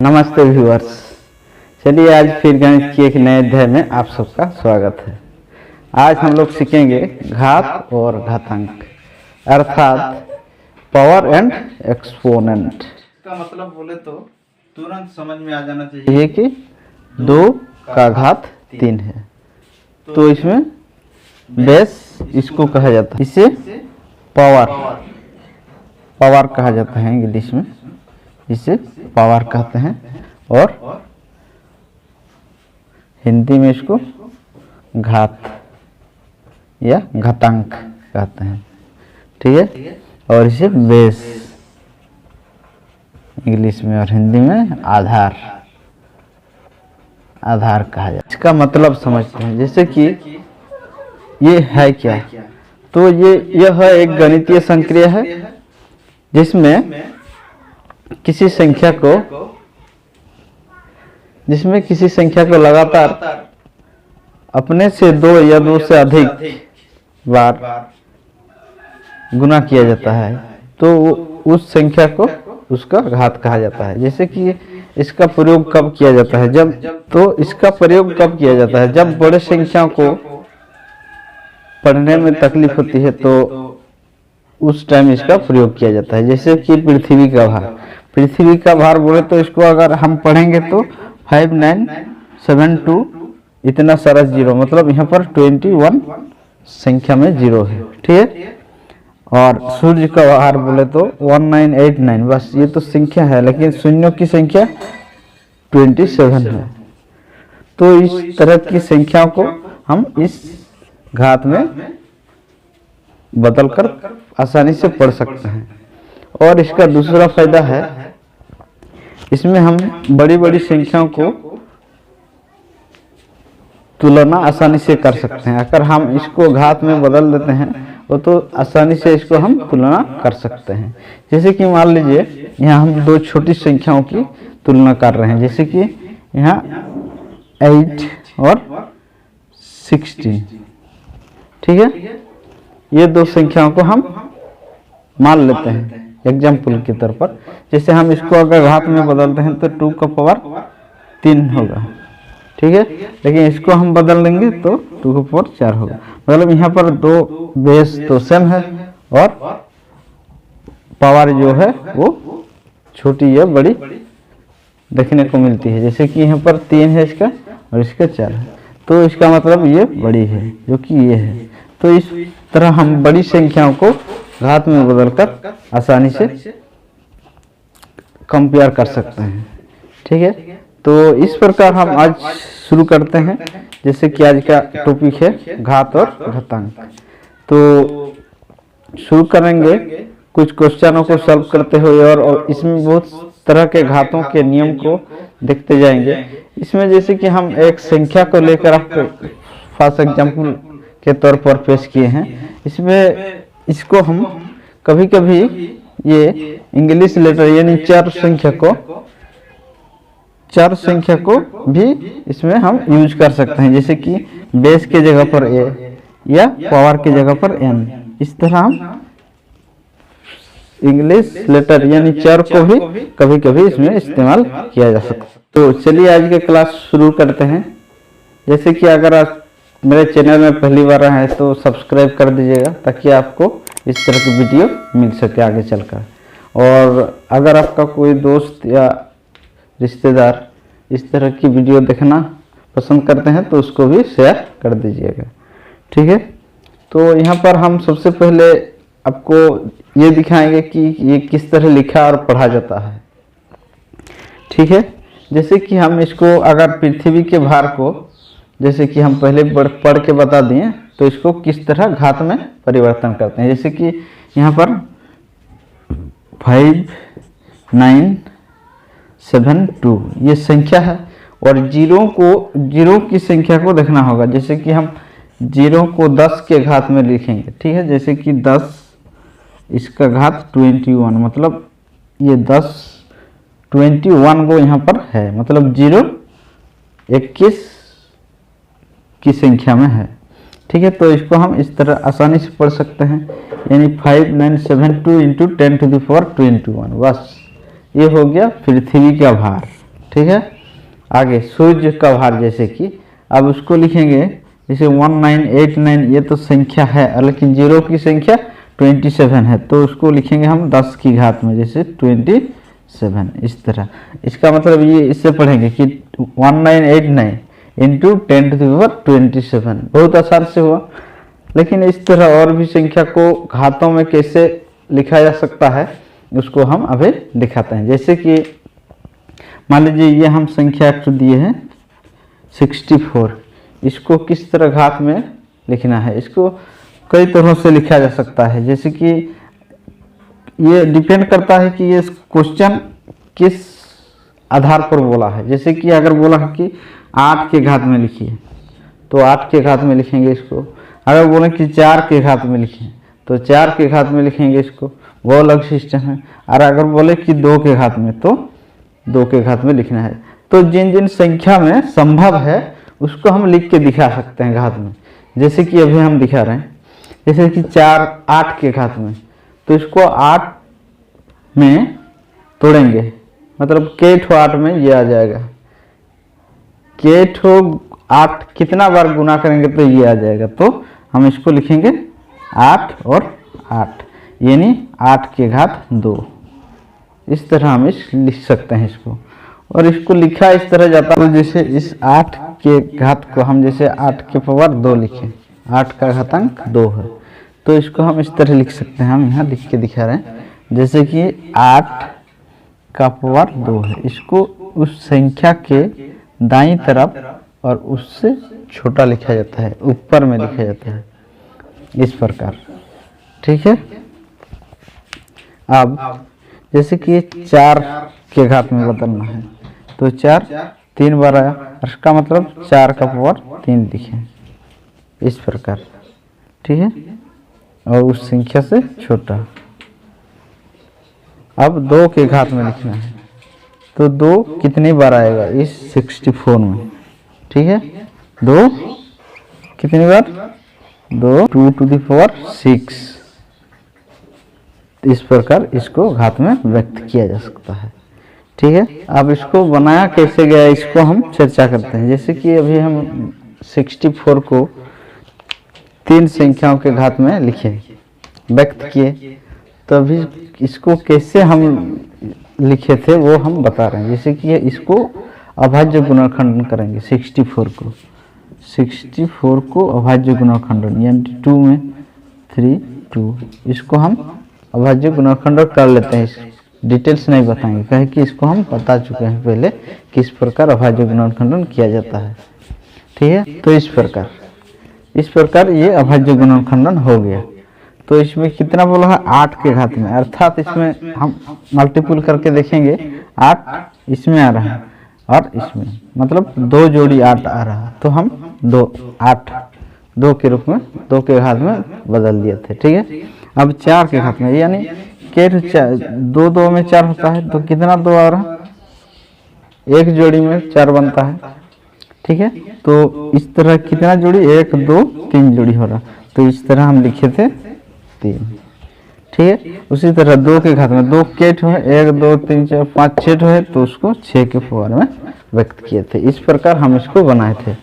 नमस्ते व्यूअर्स। चलिए आज फिर गणित के एक नए अध्याय में आप सबका स्वागत है। आज हम लोग सीखेंगे घात और घातांक अर्थात पावर एंड एक्सपोनेंट। इसका मतलब बोले तो तुरंत समझ में आ जाना चाहिए कि 2 का घात 3 है, तो इसमें बेस इसको कहा जाता है, इसे पावर कहा जाता है इंग्लिश में, इसे पावर कहते हैं और हिंदी में इसको घात या घातांक कहते हैं। ठीक है, और इसे बेस इंग्लिश में और हिंदी में आधार कहा जाता है। इसका मतलब समझते हैं, जैसे कि ये है क्या, तो यह एक गणितीय संक्रिया है जिसमें किसी संख्या को लगातार अपने से 2 या 2 से अधिक बार गुना किया जाता है, तो उस संख्या को उसका घात कहा जाता है। जैसे कि इसका प्रयोग कब किया जाता है, जब बड़े संख्याओं को पढ़ने में तकलीफ होती है तो उस टाइम इसका प्रयोग किया जाता है। जैसे कि पृथ्वी का भार बोले तो इसको अगर हम पढ़ेंगे तो 5972 इतना सारा जीरो, मतलब यहाँ पर 21 संख्या में जीरो है। ठीक है, और सूर्य का भार बोले तो 1989, बस ये तो संख्या है, लेकिन शून्यों की संख्या 27 है। तो इस तरह की संख्याओं को हम इस घात में बदलकर आसानी से पढ़ सकते हैं। और इसका दूसरा फायदा है, इसमें हम बड़ी संख्याओं को तुलना आसानी से कर सकते हैं। अगर हम इसको घात में बदल देते हैं वो तो आसानी से इसको हम तुलना कर सकते हैं। जैसे कि मान लीजिए यहाँ हम 2 छोटी संख्याओं की तुलना कर रहे हैं, जैसे कि यहाँ 8 और 16। ठीक है, ये 2 संख्याओं को हम मान लेते हैं एग्जाम्पल के तौर पर। जैसे हम इसको अगर घात में बदलते हैं तो 2 का पावर 3 होगा। ठीक है, लेकिन इसको हम बदल देंगे तो 2 का पावर 4 होगा। मतलब यहाँ पर 2 बेस तो सेम है और पावर जो है वो छोटी या बड़ी देखने को मिलती है। जैसे कि यहाँ पर 3 है इसका और इसका 4 है, तो इसका मतलब ये बड़ी है जो कि ये है। तो इस तरह हम बड़ी संख्याओं को घात में बदलकर आसानी से कंपेयर कर सकते हैं। ठीक है, तो इस प्रकार हम आज शुरू करते हैं। जैसे कि आज का टॉपिक है घात और घातांक, तो शुरू करेंगे कुछ क्वेश्चनों को सॉल्व करते हुए और इसमें बहुत तरह के घातों के नियम को देखते जाएंगे। इसमें जैसे कि हम एक संख्या को लेकर आपको फर्स्ट एग्जाम्पल के तौर पर पेश किए हैं। इसमें इसको हम कभी-कभी ये इंग्लिश लेटर यानी 4 संख्या को भी इसमें हम यूज कर सकते हैं। जैसे कि बेस के जगह पर a या पावर के जगह पर n, इस तरह हम इंग्लिश लेटर यानी 4 को भी कभी-कभी इसमें इस्तेमाल किया जा सकता है। तो चलिए आज के क्लास शुरू करते हैं। जैसे कि अगर आप मेरे चैनल में पहली बार आए हैं तो सब्सक्राइब कर दीजिएगा ताकि आपको इस तरह की वीडियो मिल सके आगे चलकर। और अगर आपका कोई दोस्त या रिश्तेदार इस तरह की वीडियो देखना पसंद करते हैं तो उसको भी शेयर कर दीजिएगा। ठीक है, तो यहाँ पर हम सबसे पहले आपको ये दिखाएंगे कि ये किस तरह लिखा और पढ़ा जाता है। ठीक है, जैसे कि हम इसको अगर पृथ्वी के भार को जैसे कि हम पहले पढ़ के बता दिए तो इसको किस तरह घात में परिवर्तन करते हैं। जैसे कि यहाँ पर 5972 ये संख्या है और जीरो की संख्या को देखना होगा। जैसे कि हम 0 को 10 के घात में लिखेंगे। ठीक है, जैसे कि 10 इसका घात 21, मतलब ये 21 को यहाँ पर है, मतलब 0 21 की संख्या में है। ठीक है, तो इसको हम इस तरह आसानी से पढ़ सकते हैं, यानी 5972 × 10⁻21। बस ये हो गया पृथ्वी का भार। ठीक है। आगे सूर्य का भार, जैसे कि अब उसको लिखेंगे जैसे 1989, ये तो संख्या है लेकिन जीरो की संख्या 27 है, तो उसको लिखेंगे हम 10 की घात में, जैसे 27 इस तरह। इसका मतलब ये इससे पढ़ेंगे कि 1989 इंटू 10⁻27, बहुत आसान से हुआ। लेकिन इस तरह और भी संख्या को घातों में कैसे लिखा जा सकता है उसको हम अभी दिखाते हैं। जैसे कि मान लीजिए ये हम संख्या एक दिए हैं 64, इसको किस तरह घात में लिखना है, इसको कई तरह से लिखा जा सकता है। जैसे कि ये डिपेंड करता है कि ये क्वेश्चन किस आधार पर बोला है। जैसे कि अगर बोला है कि 8 के घात में लिखिए तो 8 के घात में लिखेंगे इसको। अगर बोले कि 4 के घात में लिखें तो 4 के घात में लिखेंगे इसको, वो अलग सिस्टम है। और अगर बोले कि 2 के घात में तो 2 के घात में लिखना है। तो जिन जिन संख्या में संभव है उसको हम लिख के दिखा सकते हैं घात में। जैसे कि अभी हम दिखा रहे हैं, जैसे कि 4 8 के घात में, तो इसको 8 में तोड़ेंगे, मतलब k ठो 8 में ये आ जाएगा। k ठो 8 कितना बार गुना करेंगे तो ये आ जाएगा। तो हम इसको लिखेंगे 8 और 8, यानी 8 के घात 2। इस तरह हम लिख सकते हैं इसको। और इसको लिखा इस तरह जाता है, जैसे इस 8 के घात को हम जैसे 8 के पावर 2 लिखें, 8 का घातांक 2 है, तो इसको हम इस तरह लिख सकते हैं। हम यहाँ लिख के दिखा रहे हैं, जैसे कि 8 का पावर 2 है, इसको उस संख्या के दाईं तरफ और उससे छोटा लिखा जाता है, ऊपर में लिखा जाता है इस प्रकार। ठीक है। अब जैसे कि 4 के घात में बदलना है तो 4 3 बार आया, इसका मतलब 4 का पावर 3 लिखें इस प्रकार। ठीक है। और उस संख्या से छोटा। अब 2 के घात में लिखना है तो 2 कितनी बार आएगा इस 64 में। ठीक है। 2 कितनी बार, 2 2 टू द पावर 6। इस प्रकार इसको घात में व्यक्त किया जा सकता है। ठीक है। अब इसको बनाया कैसे गया इसको हम चर्चा करते हैं। जैसे कि अभी हम 64 को 3 संख्याओं के घात में लिखे, व्यक्त किए, तो अभी इसको कैसे हम लिखे थे वो हम बता रहे हैं। जैसे कि इसको अभाज्य गुणनखंडन करेंगे 64 को अभाज्य गुणनखंडन, यानी 2 में 3 2, इसको हम अभाज्य गुणनखंडन कर लेते हैं। इस डिटेल्स नहीं बताएंगे, कहे कि इसको हम बता चुके हैं पहले किस प्रकार अभाज्य गुणनखंडन किया जाता है। ठीक है। तो इस प्रकार ये अभाज्य गुणनखंडन हो गया। तो इसमें कितना बोला है 8 के घात में, अर्थात इसमें हम मल्टीपल करके देखेंगे 8 इसमें आ रहा है और इसमें, मतलब 2 जोड़ी 8 आ रहा है, तो हम 2 के रूप में 2 के घात में बदल दिए थे। ठीक है। अब 4 के घात में, यानी के 2 में 4 होता है, तो कितना 2 आ रहा, एक जोड़ी में 4 बनता है। ठीक है। तो इस तरह कितना जोड़ी, 1 2 3 जोड़ी हो रहा, तो इस तरह हम लिखे थे 3। ठीक है। उसी तरह 2 के घात में 2 के ठो है, 1 2 3 4 5 6 ठो है, तो उसको 6 के पावर में व्यक्त किए थे। इस प्रकार हम इसको बनाए थे।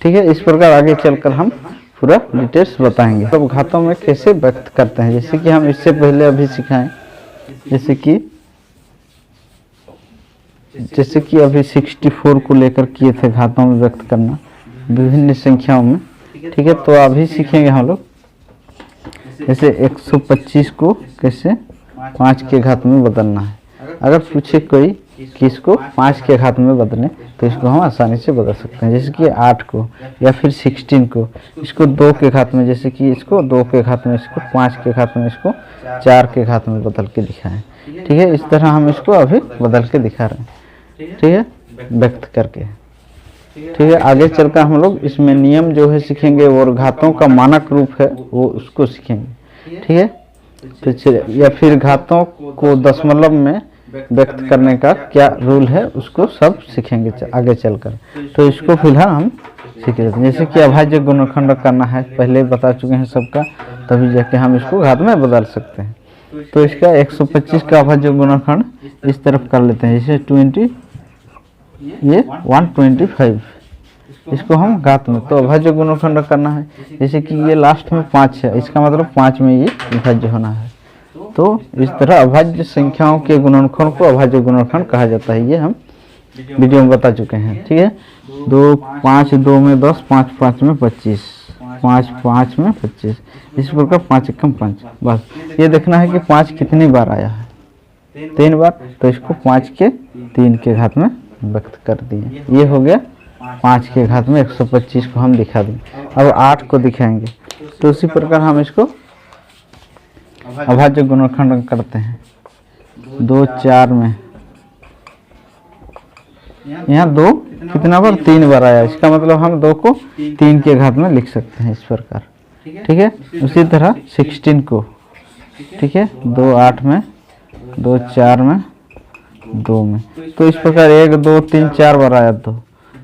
ठीक है। इस प्रकार आगे चलकर हम पूरा डिटेल्स बताएंगे तो घातों में कैसे व्यक्त करते हैं। जैसे कि हम इससे पहले अभी सिखाएं, जैसे कि अभी 64 को लेकर किए थे घातों में व्यक्त करना विभिन्न संख्याओं में। ठीक है। तो अभी सीखेंगे हम लोग जैसे 125 को कैसे 5 के घात में बदलना है। अगर पूछे कोई कि इसको 5 के घात में बदलें तो इसको हम आसानी से बदल सकते हैं। जैसे कि 8 को या फिर 16 को, इसको 2 के घात में, जैसे कि इसको 2 के घात में, इसको 5 के घात में, इसको 4 के घात में बदल के दिखाएं। ठीक है। इस तरह हम इसको अभी बदल के दिखा रहे हैं। ठीक है। व्यक्त करके। ठीक है। आगे चलकर हम लोग इसमें नियम जो है सीखेंगे और घातों का मानक रूप है वो उसको सीखेंगे। ठीक है। तो चलिए, या फिर घातों को दशमलव में व्यक्त करने का क्या रूल है उसको सब सीखेंगे आगे चलकर। तो इसको फिलहाल हम सीख लेते हैं। जैसे कि अभाज्य गुणनखंड करना है, पहले बता चुके हैं सबका, तभी जाके हम इसको घात में बदल सकते हैं। तो इसका 125 का अभाज्य गुणनखंड इस तरफ कर लेते हैं, जैसे ये 125, इसको हम घात में, तो अभाज्य गुणनखंड करना है। जैसे कि ये लास्ट में 5 है, इसका मतलब 5 में ये विभाज्य होना है। तो इस तरह अभाज्य संख्याओं के गुणनखंड को अभाज्य गुणनखंड कहा जाता है। ये हम वीडियो में बता चुके हैं। ठीक है, 2 5 2 में 10, 5 5 में 25, 5 5 में 25, इस प्रकार 5 एकम 5। बस ये देखना है कि 5 कितनी बार आया है, 3 बार, तो इसको 5 के 3 के घात में व्यक्त कर दिए। ये हो गया 5 के घात में 125 को हम दिखा दें। अब 8 को दिखाएंगे, तो उसी प्रकार हम इसको अभाज्य गुणनखंड करते हैं। 2 4 में, यहाँ 2 कितना बार, 3 बार आया, इसका मतलब हम 2 को 3 के घात में लिख सकते हैं इस प्रकार। ठीक है, उसी तरह 16 को, ठीक है, 2 8 में, 2 4 में, 2 में, तो इस प्रकार 1 2 3 4 बार आया। तो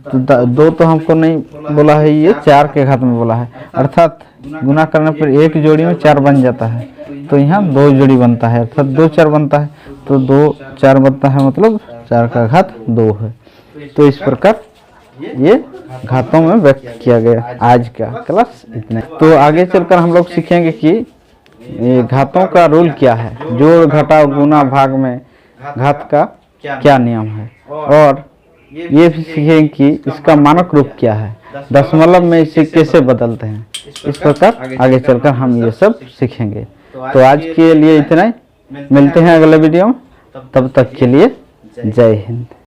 2 तो हमको नहीं बोला है, ये 4 के घात में बोला है, अर्थात गुना करने पर एक जोड़ी में 4 बन जाता है, तो यहाँ 2 जोड़ी बनता है, अर्थात 2 4 बनता है, तो 2 4 बनता है, मतलब 4 का घात 2 है। तो इस प्रकार ये घातों में व्यक्त किया गया। आज का क्लास इतना। तो आगे चलकर हम लोग सीखेंगे कि ये घातों का रूल क्या है, जोड़ घटाव गुना भाग में घात का क्या नियम है, और ये भी सीखेंगे कि इसका मानक रूप क्या है, दशमलव में इसे कैसे बदलते हैं। इस प्रकार आगे चलकर हम ये सब सीखेंगे। तो आज के लिए इतना ही, मिलते हैं अगले वीडियो में, तब तक के लिए जय हिंद।